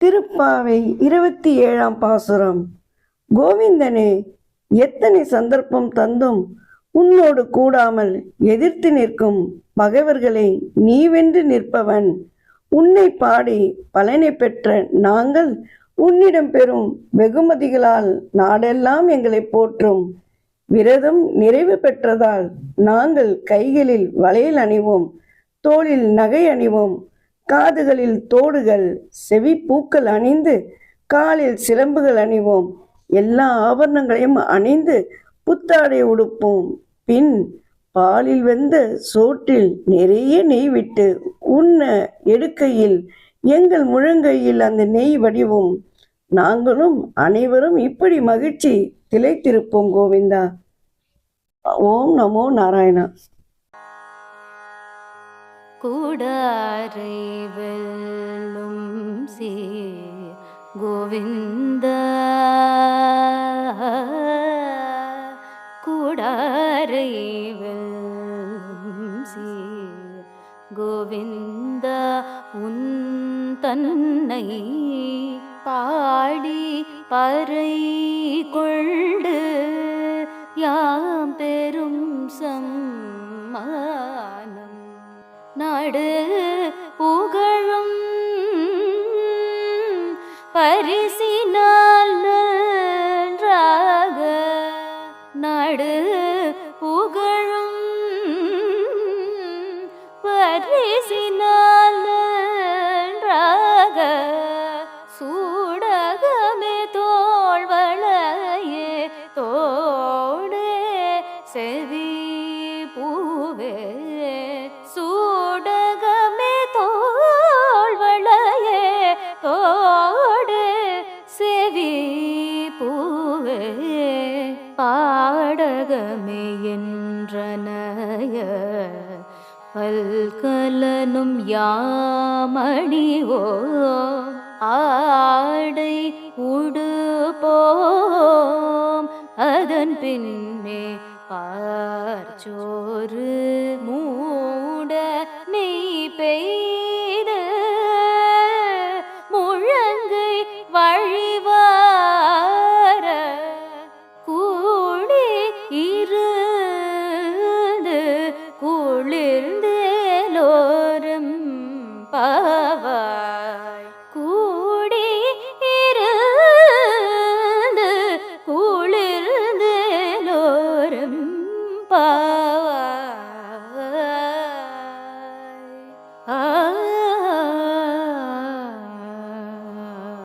திருப்பாவை 27ஆம் பாசுரம். கோவிந்தனே, எத்தனை சந்தர்ப்பம் தந்தும் உன்னோடு கூடாமல் எதிர்த்து நிற்கும் பகைவர்களை நீ வென்று நிற்பவன். உன்னை பாடி பலனை பெற்ற நாங்கள் உன்னிடம் பெறும் வெகுமதிகளால் நாடெல்லாம் எங்களை போற்றும். விரதம் நிறைவு பெற்றதால் நாங்கள் கைகளில் வளையல் அணிவோம், தோளில் நகை அணிவோம், காதுகளில் தோடுகள், செவி பூக்கள் அணிந்து காலில் சிலம்புகள் அணிவோம். எல்லா ஆபரணங்களையும் அணிந்து புத்தாடை உடுப்போம். பின் பாலில் வெந்த சோற்றில் நிறைய நெய் விட்டு உண்ண எடுக்கையில் எங்கள் முழங்கையில் அந்த நெய் வடிவும். நாங்களும் அனைவரும் இப்படி மகிழ்ச்சி திளைத்திருப்போம். கோவிந்தா. ஓம் நமோ நாராயணா. கூடாரை வெல்லும் சீர் கோவிந்த, கூடாரை வெல்லும் சீர் கோவிந்த, உன் தன்னை பாடி பறை கொண்டு யாம் பெரும் சம்மானம் நாடு புகழும் பரிசினால் நன்றாக, நாடு புகழும் பரிசினால் நன்றாக, சூடகமே தோள்வளையே தோடே செவி பூவே, சூடகமே தோள்வளையே தோடு செவி பூவே, பாடகமே என்றனைய பல்கலனும் யாமணிவோ, ஆடை உடுப்போம் அதன் பின்னே பார்ச்சோறு